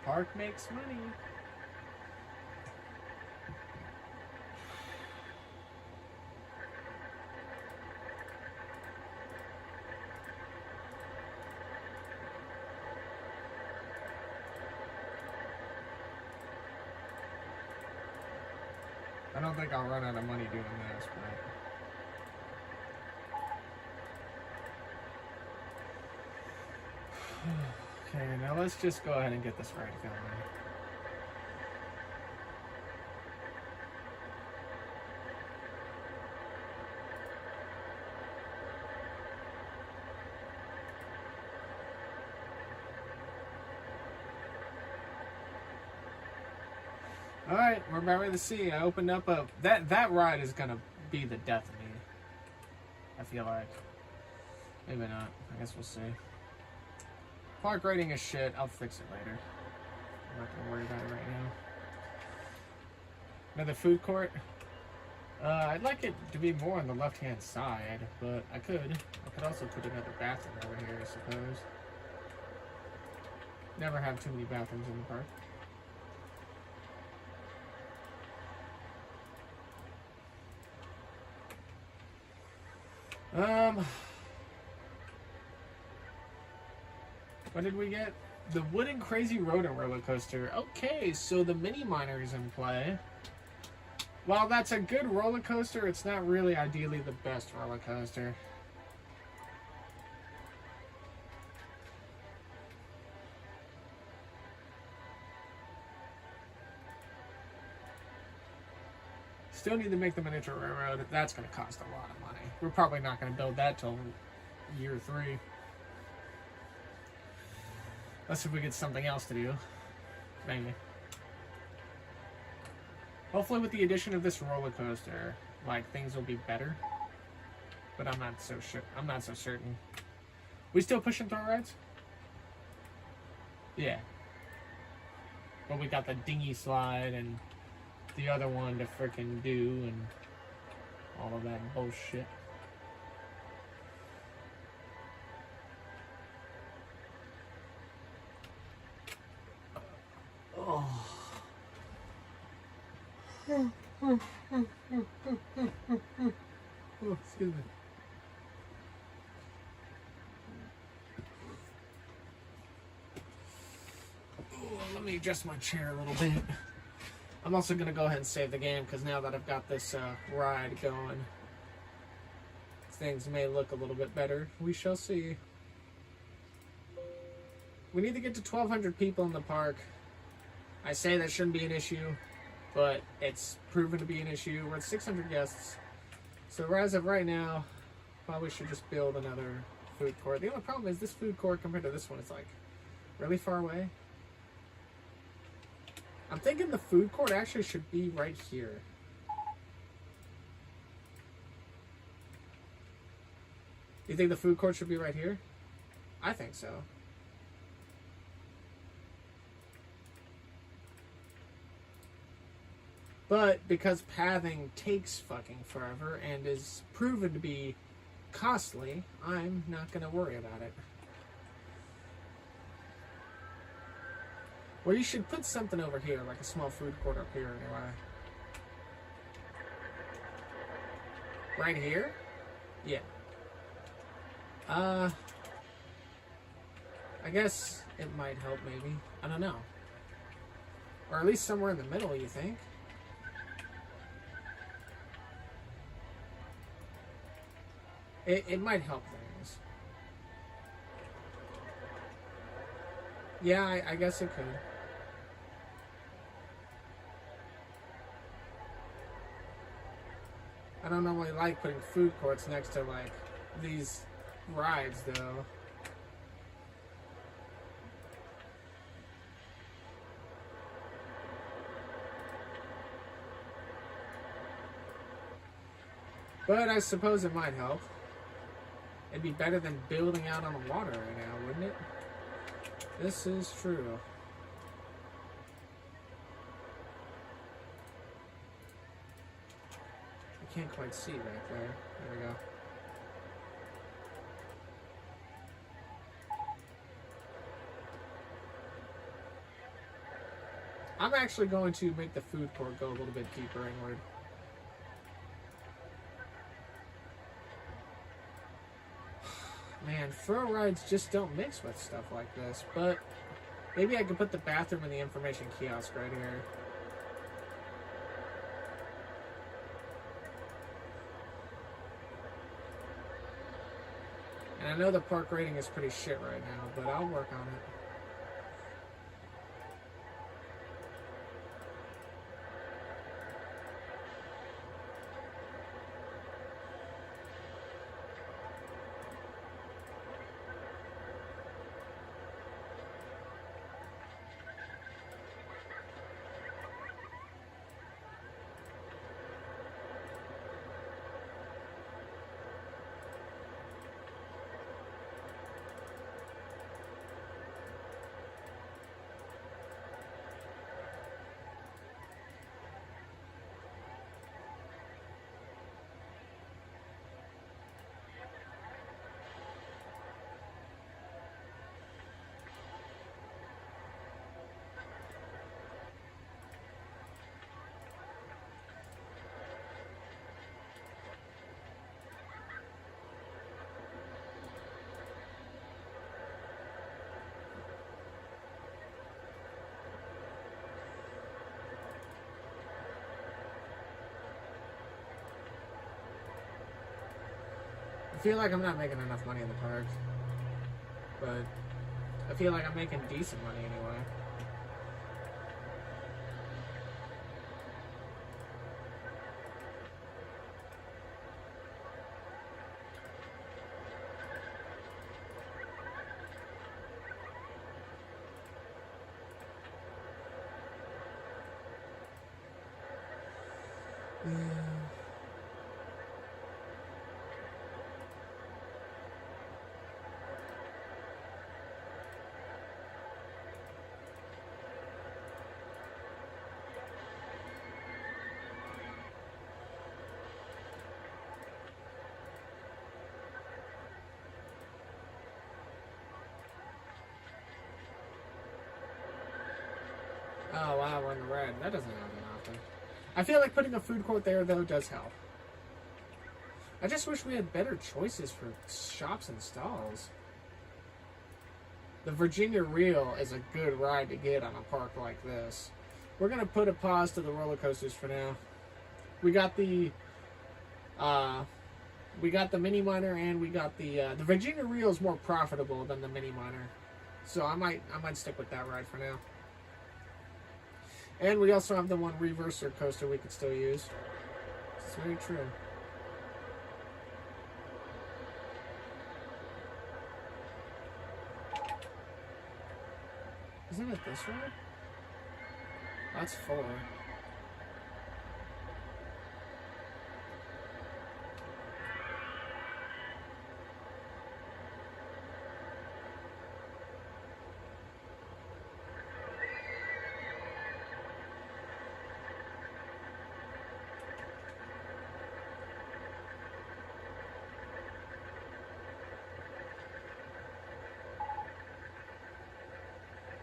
Park makes money. I don't think I'll run out of money doing this, but... Okay, now let's just go ahead and get this ride going. Alright, we're about ready to see. I opened up a... That ride is gonna be the death of me. I feel like. Maybe not. I guess we'll see. Park rating is shit. I'll fix it later. I'm not gonna worry about it right now. Another food court. I'd like it to be more on the left-hand side, but I could also put another bathroom over here, I suppose. Never have too many bathrooms in the park. What did we get? The Wooden Crazy Rodent roller coaster. Okay, so the mini miner is in play. While that's a good roller coaster, it's not really ideally the best roller coaster. Still need to make the miniature railroad. That's going to cost a lot of money. We're probably not going to build that till year 3. Unless if we get something else to do. Maybe. Hopefully with the addition of this roller coaster, like, things will be better. But I'm not so sure. I'm not so certain. We still pushing throw rides? Yeah. But we got the dinghy slide and the other one to frickin' do and all of that bullshit. Oh. Oh, excuse me. Oh, let me adjust my chair a little bit. I'm also going to go ahead and save the game because now that I've got this ride going, things may look a little bit better. We shall see. We need to get to 1,200 people in the park. I say that shouldn't be an issue, but it's proven to be an issue. We're at 600 guests. So as of right now, probably should just build another food court. The only problem is this food court compared to this one is like really far away. I'm thinking the food court actually should be right here. You think the food court should be right here? I think so. But because pathing takes fucking forever and is proven to be costly, I'm not going to worry about it. Well, you should put something over here, like a small food court up here anyway. Right here? Yeah. I guess it might help maybe. I don't know. Or at least somewhere in the middle, you think? It might help things. Yeah, I guess it could. I don't normally like putting food courts next to, like, these rides, though. But I suppose it might help. It'd be better than building out on the water right now, wouldn't it? This is true. I can't quite see back there. There we go. I'm actually going to make the food court go a little bit deeper inward. Man, thrill rides just don't mix with stuff like this, but maybe I could put the bathroom and the information kiosk right here. And I know the park rating is pretty shit right now, but I'll work on it. I feel like I'm not making enough money in the park, but I feel like I'm making decent money anyway. Yeah. Oh wow, we're in the red. That doesn't happen often. I feel like putting a food court there, though, does help. I just wish we had better choices for shops and stalls. The Virginia Reel is a good ride to get on a park like this. We're going to put a pause to the roller coasters for now. We got the mini miner, and we got the Virginia Reel is more profitable than the mini miner. So I might stick with that ride for now. And we also have the one reverser coaster we could still use. It's very true. Isn't it this way? That's 4.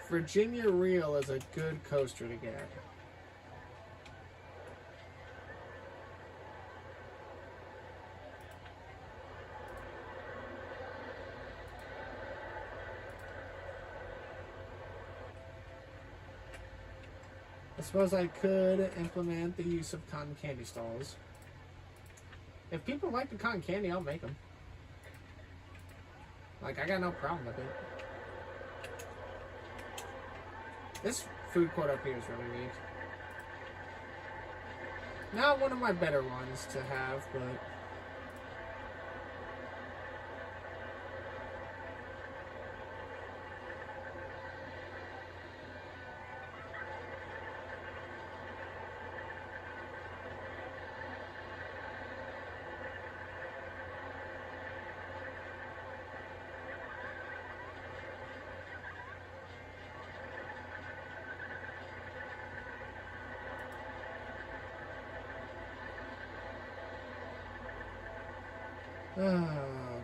Virginia Reel is a good coaster to get. I suppose I could implement the use of cotton candy stalls. If people like the cotton candy, I'll make them. Like, I got no problem with it. This food court up here is really weak. Not one of my better ones to have, but...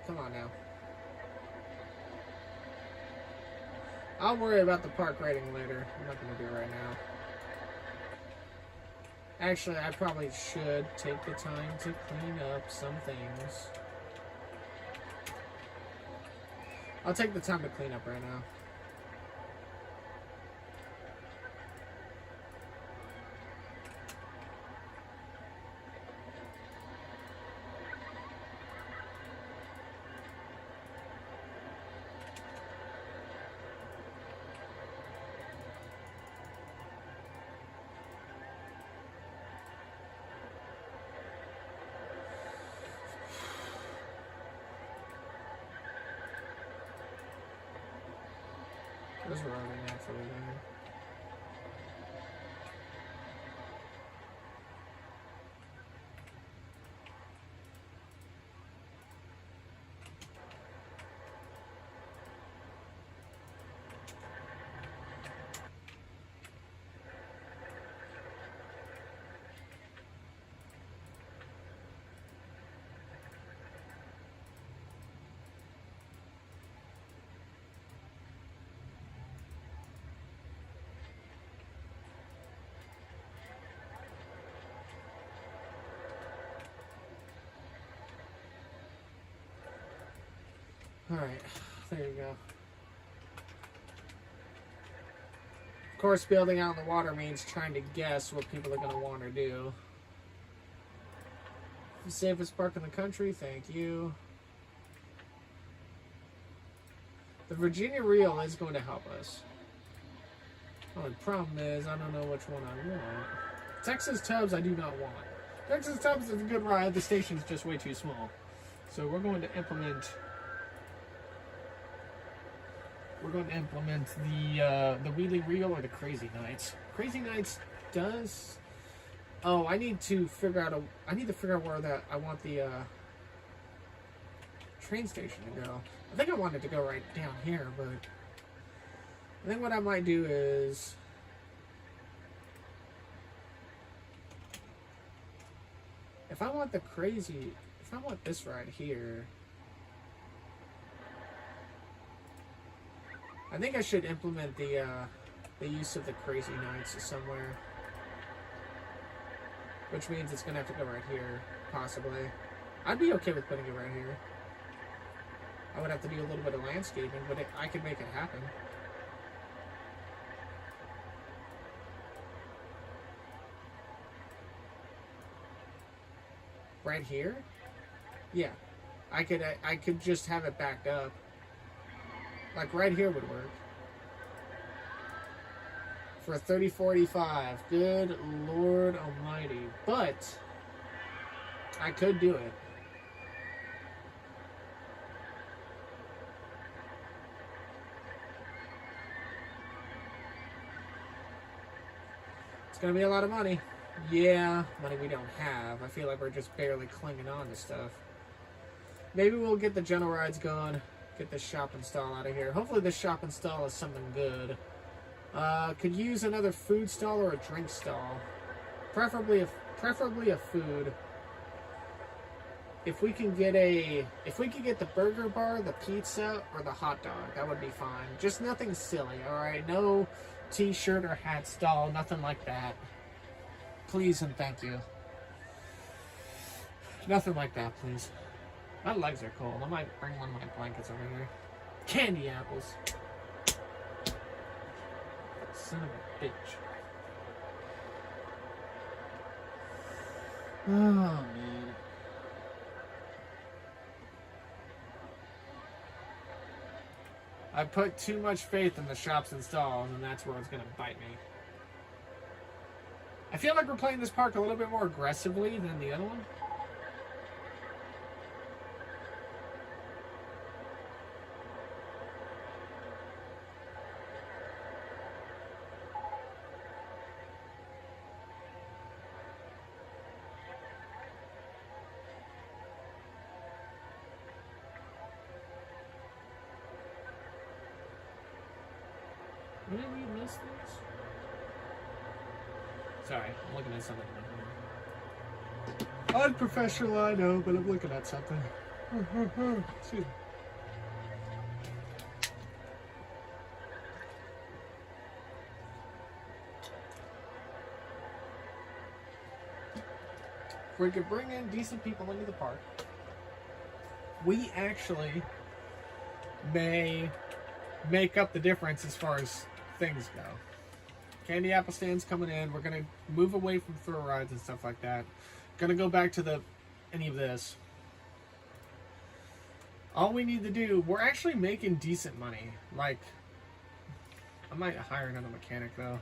come on now. I'll worry about the park rating later. I'm not going to do it right now. Actually, I probably should take the time to clean up some things. I'll take the time to clean up right now. Those were already naturally there. Alright, there you go. Of course, building out in the water means trying to guess what people are going to want to do. The safest park in the country, thank you. The Virginia Reel is going to help us. Oh, the problem is, I don't know which one I want. Texas Tubs, I do not want. Texas Tubs is a good ride, the station's just way too small. So we're going to implement... We're going to implement the Wheelie Reel or the Crazy Nights. Crazy Nights does... Oh, I need to figure out where that I want the train station to go. I think I want it to go right down here, but I think what I might do is if I want this right here, I think I should implement the use of the Crazy Nights somewhere. Which means it's going to have to go right here, possibly. I'd be okay with putting it right here. I would have to do a little bit of landscaping, but I could make it happen. Right here? Yeah. I could just have it backed up. Like right here would work. For $34.85. Good Lord Almighty. But I could do it. It's gonna be a lot of money. Yeah, money we don't have. I feel like we're just barely clinging on to stuff. Maybe we'll get the general rides going. Get this shop and stall out of here. Hopefully this shop and stall is something good. Could use another food stall or a drink stall. Preferably a food. If we can get the burger bar, the pizza, or the hot dog, that would be fine. Just nothing silly, alright? No t-shirt or hat stall, nothing like that. Please and thank you. Nothing like that, please. My legs are cold. I might bring one of my blankets over here. Candy apples. Son of a bitch. Oh, man. I put too much faith in the shops and stalls, and that's where it's going to bite me. I feel like we're playing this park a little bit more aggressively than the other one. Did we miss these? Sorry, I'm looking at something. Unprofessional, I know, but I'm looking at something. Excuse me. we could bring in decent people into the park. We actually may make up the difference as far as things go. Candy apple stands coming in. We're gonna move away from thrill rides and stuff like that. Gonna go back to any of this. All we need to do, we're actually making decent money. Like, I might hire another mechanic though.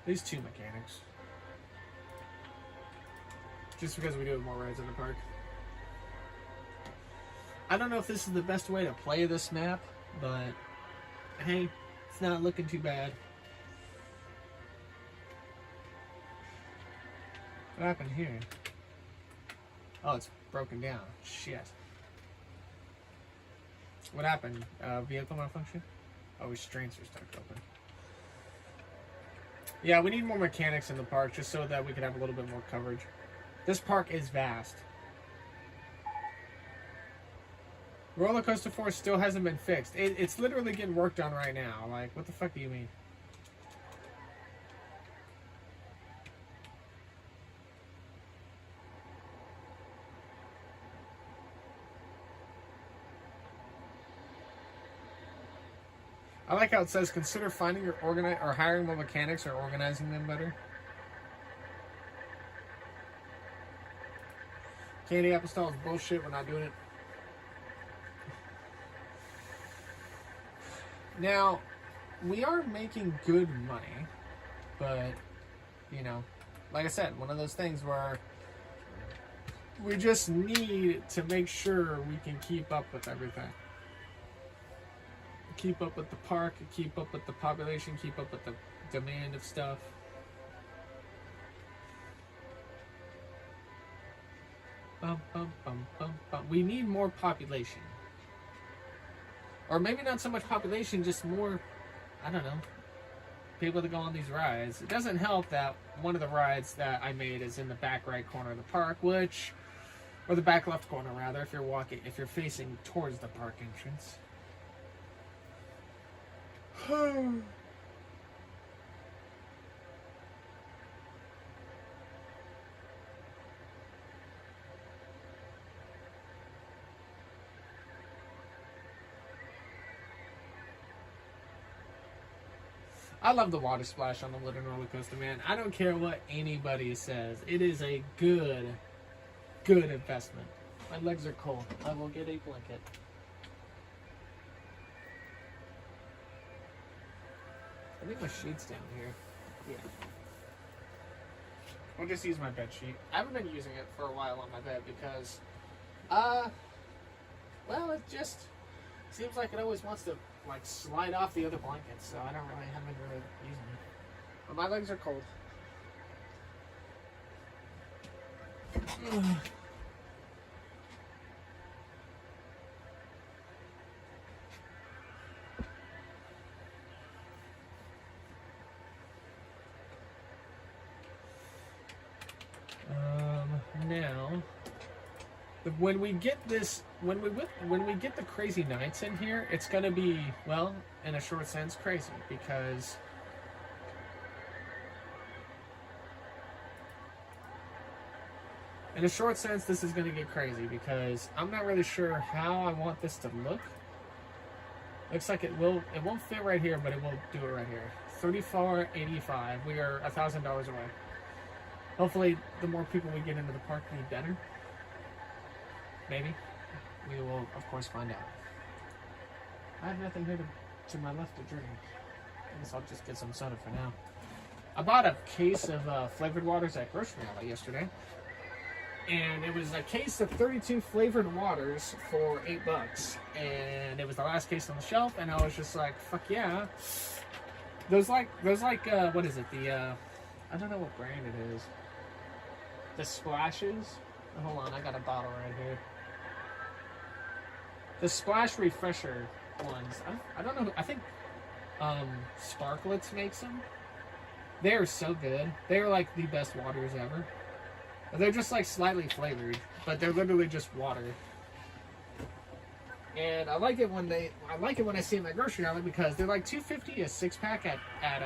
These 2 mechanics. Just because we do have more rides in the park. I don't know if this is the best way to play this map, but hey, it's not looking too bad. What happened here? Oh, it's broken down. Shit. What happened? Vehicle malfunction? Oh, restraints are stuck open. Yeah, we need more mechanics in the park just so that we can have a little bit more coverage. This park is vast. Roller Coaster 4 still hasn't been fixed. It's literally getting worked on right now. Like, what the fuck do you mean? I like how it says consider finding or hiring more mechanics or organizing them better. Candy apple stall is bullshit. We're not doing it. Now, we are making good money, but, you know, like I said, one of those things where we just need to make sure we can keep up with everything. Keep up with the park, keep up with the population, keep up with the demand of stuff. Bum, bum, bum, bum, bum. We need more population. Or maybe not so much population, just more, I don't know, people to go on these rides. It doesn't help that one of the rides that I made is in the back right corner of the park, or the back left corner rather, if you're facing towards the park entrance. I love the water splash on the wooden roller coaster, man. I don't care what anybody says. It is a good investment. My legs are cold. I will get a blanket. I think my sheet's down here. Yeah. I'll just use my bed sheet. I haven't been using it for a while on my bed because, well, it just seems like it always wants to, like, slide off the other blankets, so I haven't really using it. But my legs are cold. Now, when we get this, when we get the crazy nights in here, it's gonna be, well, in a short sense, crazy, because in a short sense, this is gonna get crazy because I'm not really sure how I want this to look. Looks like it won't fit right here, but it will do it right here. $34.85. We are $1,000 away. Hopefully, the more people we get into the park, the better. Maybe. We will, of course, find out. I have nothing here to my left to drink. I guess I'll just get some soda for now. I bought a case of flavored waters at Grocery Outlet yesterday. And it was a case of 32 flavored waters for $8. And it was the last case on the shelf, and I was just like, fuck yeah. Those like, what is it? I don't know what brand it is. The Splashes. Oh, hold on, I got a bottle right here. The Splash Refresher ones. I don't know. I think Sparklets makes them. They are so good. They are like the best waters ever. They're just like slightly flavored, but they're literally just water. And I like it when I see them at Grocery Outlet because they're like $2.50 a 6-pack at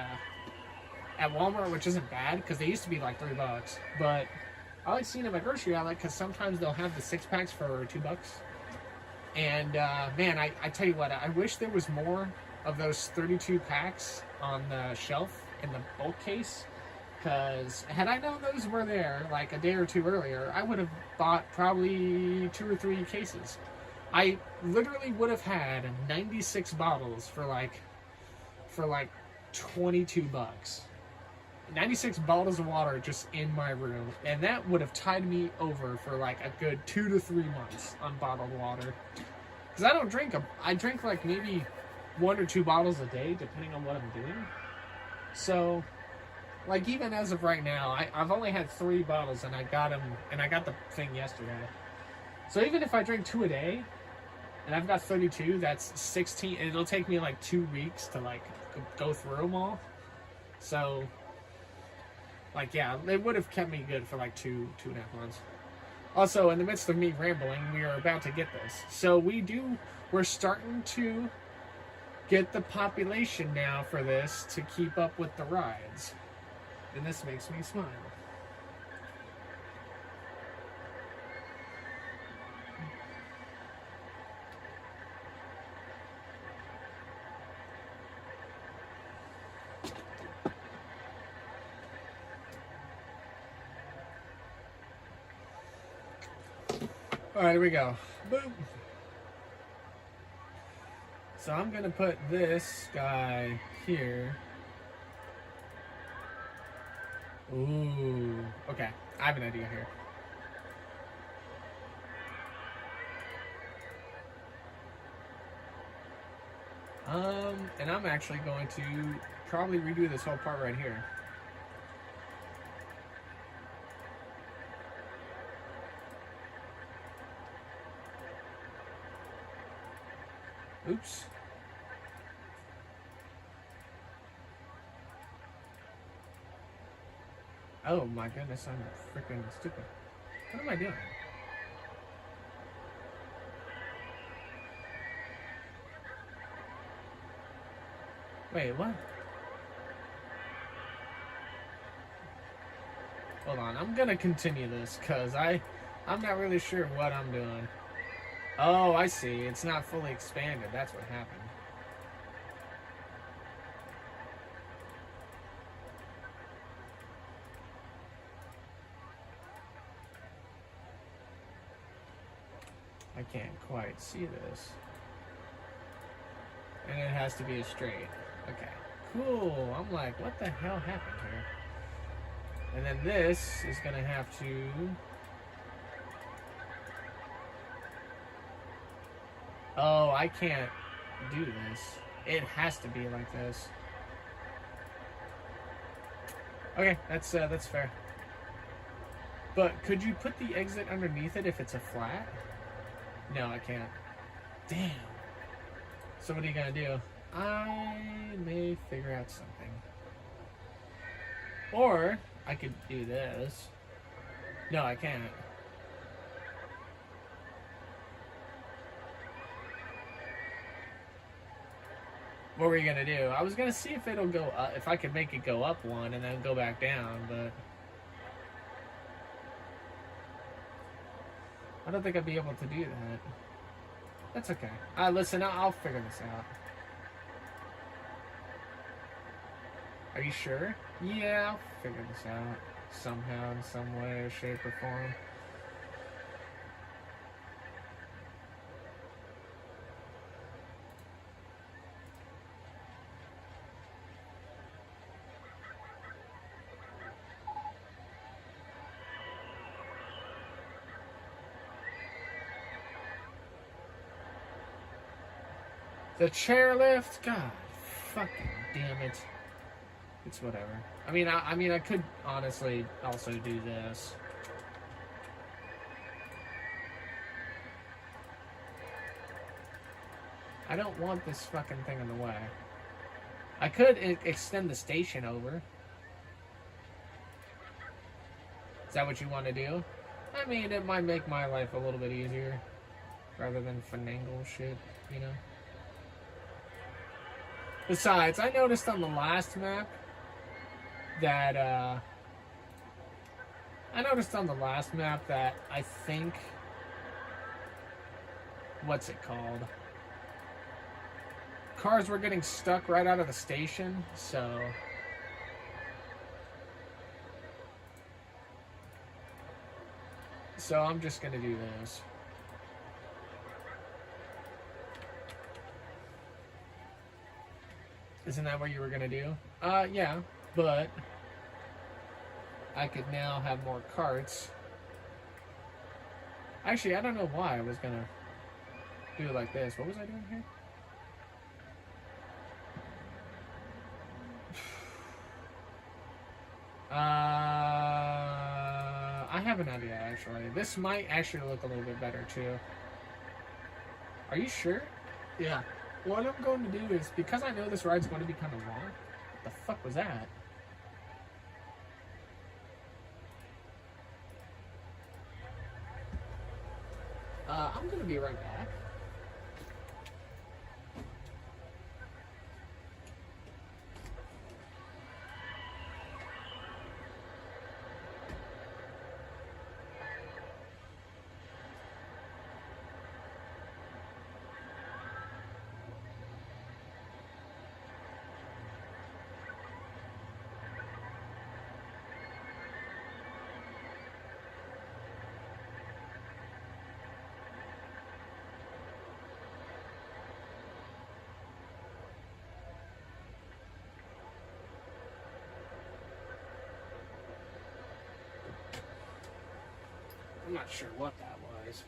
Walmart, which isn't bad because they used to be like $3. But I like seeing them at grocery outlet because sometimes they'll have the 6-packs for $2. And man, I tell you what, I wish there was more of those 32 packs on the shelf in the bulk case. Because had I known those were there like a day or two earlier, I would have bought probably 2 or 3 cases. I literally would have had 96 bottles for like $22. 96 bottles of water just in my room, and that would have tied me over for like a good 2 to 3 months on bottled water. Because I don't drink them. I drink like maybe 1 or 2 bottles a day, depending on what I'm doing. So, like even as of right now, I've only had 3 bottles, and I got them, and I got the thing yesterday. So even if I drink 2 a day, and I've got 32, that's 16. And it'll take me like 2 weeks to like go through them all. So, like, yeah, it would have kept me good for like 2.5 months. Also, in the midst of me rambling, we are about to get this. So we're starting to get the population now for this to keep up with the rides. And this makes me smile. Alright, here we go. Boom. So I'm going to put this guy here. Ooh. Okay, I have an idea here. And I'm actually going to probably redo this whole part right here. Oops. Oh my goodness, I'm freaking stupid. What am I doing? Wait, what? Hold on, I'm gonna continue this because I'm not really sure what I'm doing. Oh, I see. It's not fully expanded. That's what happened. I can't quite see this. And it has to be a straight. Okay. Cool. I'm like, what the hell happened here? And then this is going to have to... Oh, I can't do this. It has to be like this. Okay, that's fair. But could you put the exit underneath it if it's a flat? No, I can't. Damn. So what are you gonna do? I may figure out something. Or I could do this. No, I can't. What were you gonna do? I was gonna see if it'll go up, if I could make it go up one and then go back down, but I don't think I'd be able to do that. That's okay. Listen, I'll figure this out. Are you sure? Yeah, I'll figure this out somehow, in some way, shape, or form. The chairlift? God, fucking damn it. It's whatever. I mean, I could honestly also do this. I don't want this fucking thing in the way. I could extend the station over. Is that what you want to do? I mean, it might make my life a little bit easier. Rather than finagle shit, you know? Besides, I noticed on the last map that I noticed on the last map that I think, what's it called? Cars were getting stuck right out of the station, so I'm just gonna do this. Isn't that what you were gonna do? Yeah, but I could now have more carts. Actually, I don't know why I was gonna do it like this. What was I doing here? I have an idea, actually. This might actually look a little bit better, too. Are you sure? Yeah. What I'm going to do is, because I know this ride's going to be kind of long. What the fuck was that? I'm going to be right back. I'm not sure what that was.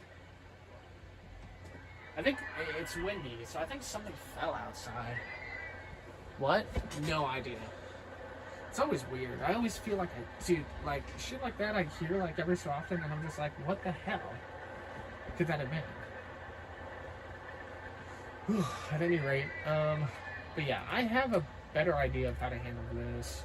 I think it's windy, so I think something fell outside. What? No idea. It's always weird. I always feel like dude, like, shit like that I hear, like, every so often, and I'm just like, what the hell could that have been? Whew, at any rate, but yeah, I have a better idea of how to handle this.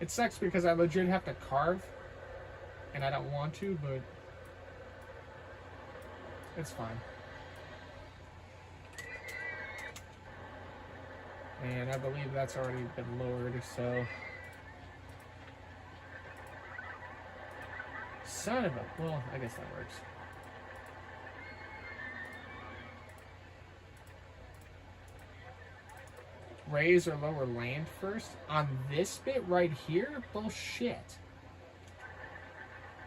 It sucks because I legit have to carve, and I don't want to, but it's fine. And I believe that's already been lowered, so... Son of a... Well, I guess that works. Raise or lower land first? On this bit right here? Bullshit.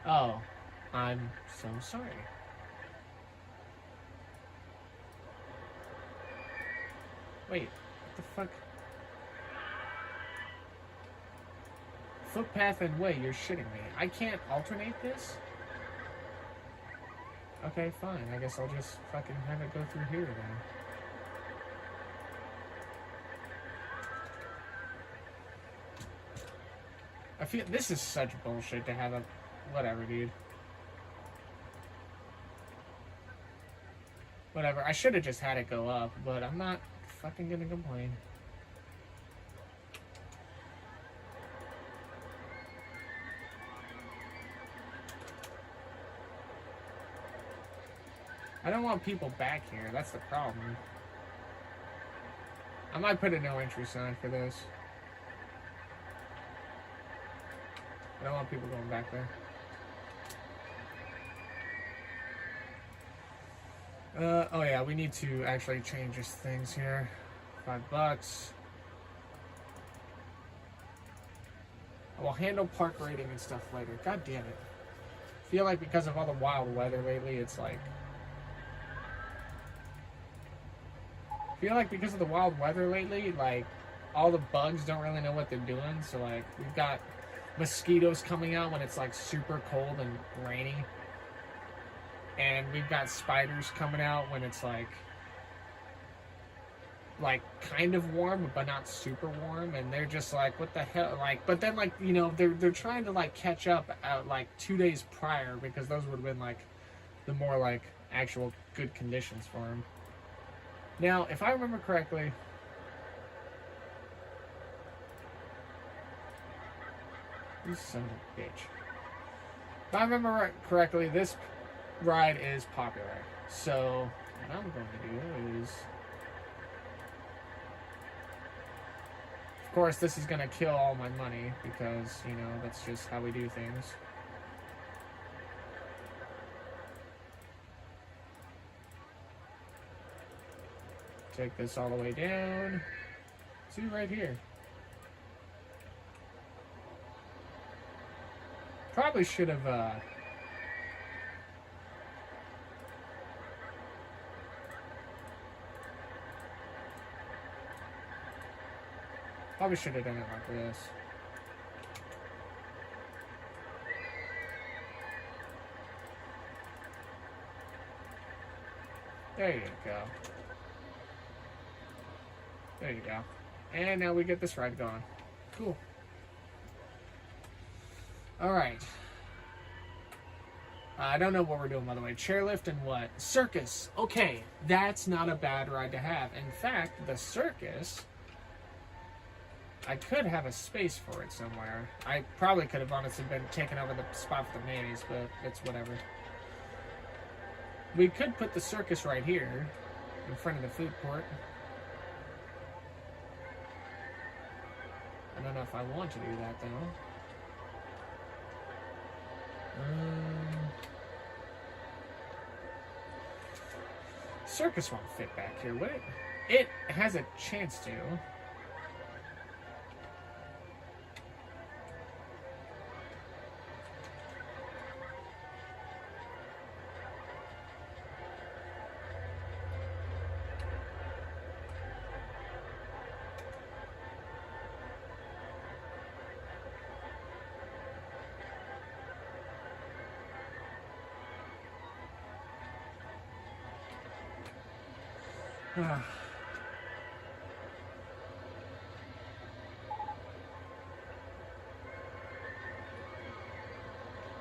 Oh. I'm so sorry. Wait. What the fuck? Footpath and way, you're shitting me. I can't alternate this? Okay, fine. I guess I'll just fucking have it go through here then. I feel this is such bullshit to have a... Whatever, dude. Whatever. I should have just had it go up, but I'm not fucking gonna complain. I don't want people back here. That's the problem. I might put a no entry sign for this. I don't want people going back there. Oh yeah, we need to actually change these things here. $5. I will handle park rating and stuff later. God damn it. I feel like because of all the wild weather lately, it's like... I feel like because of the wild weather lately, like, all the bugs don't really know what they're doing. So, like, we've got mosquitoes coming out when it's, like, super cold and rainy. And we've got spiders coming out when it's, like, kind of warm, but not super warm. And they're just like, what the hell? Like, but then, like, you know, they're trying to, like, catch up at, like, 2 days prior. Because those would have been, like, the more, like, actual good conditions for them. Now, if I remember correctly, you son of a bitch. If I remember correctly, this ride is popular. So, what I'm going to do is Of course, this is going to kill all my money because, you know, that's just how we do things. Take this all the way down to right here. Probably should have, probably should have done it like this. There you go. There you go. And now we get this ride going. Cool. Alright. I don't know what we're doing, by the way. Chairlift and what? Circus. Okay, that's not a bad ride to have. In fact, the circus, I could have a space for it somewhere. I probably could have honestly been taking over the spot for the maze, but it's whatever. We could put the circus right here, in front of the food court. I don't know if I want to do that, though. Circus won't fit back here, would it? It has a chance to.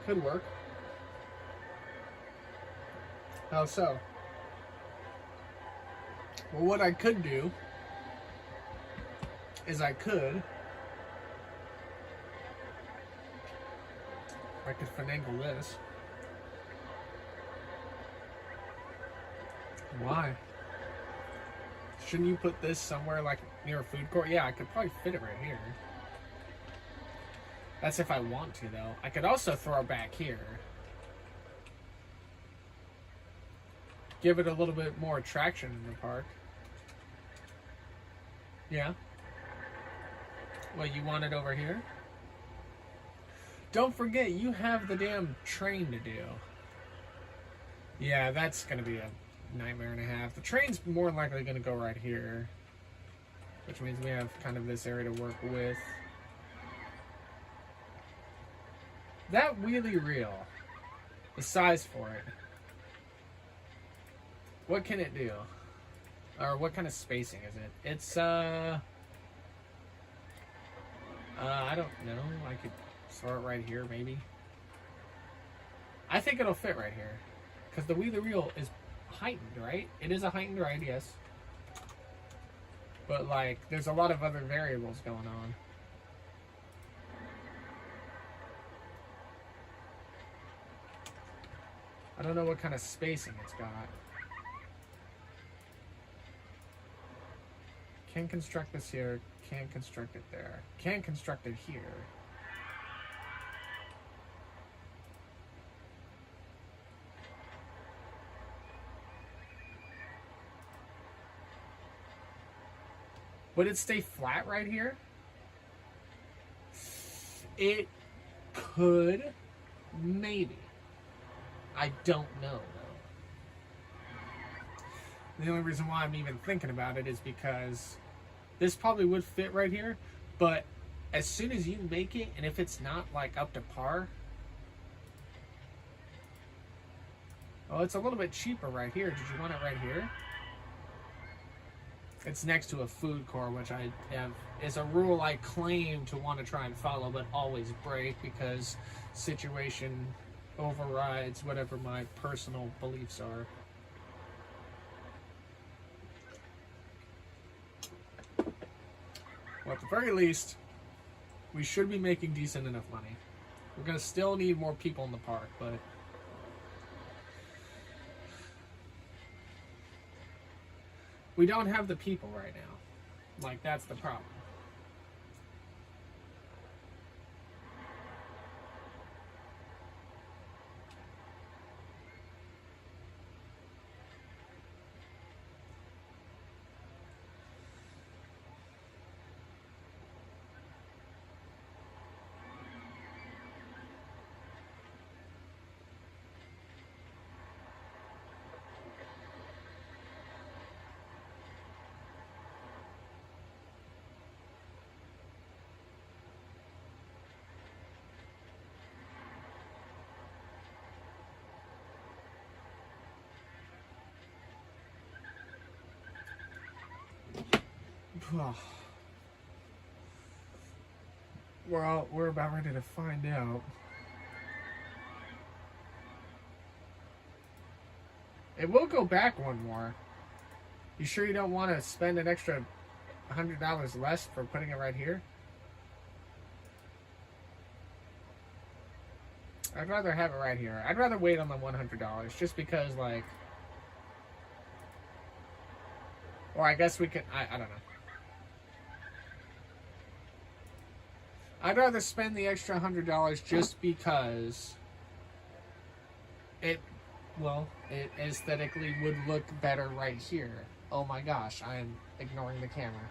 Could work. How so? Well, what I could do is I could finagle this. Why? Shouldn't you put this somewhere like near a food court? Yeah, I could probably fit it right here. That's if I want to, though. I could also throw it back here. Give it a little bit more attraction in the park. Yeah. Well, you want it over here? Don't forget, you have the damn train to do. Yeah, that's going to be a nightmare and a half. The train's more than likely going to go right here, which means we have kind of this area to work with. That wheelie reel, the size for it, what can it do? Or what kind of spacing is it? It's I don't know. I could throw it right here, maybe. I think it'll fit right here, because the wheelie reel is heightened, right? It is a heightened ride, yes. But, like, there's a lot of other variables going on. I don't know what kind of spacing it's got. Can construct this here. Can construct it there. Can construct it here. Would it stay flat right here? It could, maybe. I don't know, though. The only reason why I'm even thinking about it is because this probably would fit right here, but as soon as you make it, and if it's not, like, up to par... Oh, it's a little bit cheaper right here. Did you want it right here? It's next to a food court, which I have is a rule I claim to want to try and follow, but always break because situation overrides whatever my personal beliefs are. Well, at the very least, we should be making decent enough money. We're going to still need more people in the park, but... we don't have the people right now. Like, that's the problem. Well, we're about ready to find out. It will go back one more. You sure you don't want to spend an extra $100 less for putting it right here? I'd rather have it right here. I'd rather wait on the $100 just because, like... Or I guess we could... I don't know. I'd rather spend the extra $100 just because it aesthetically would look better right here. Oh my gosh, I am ignoring the camera.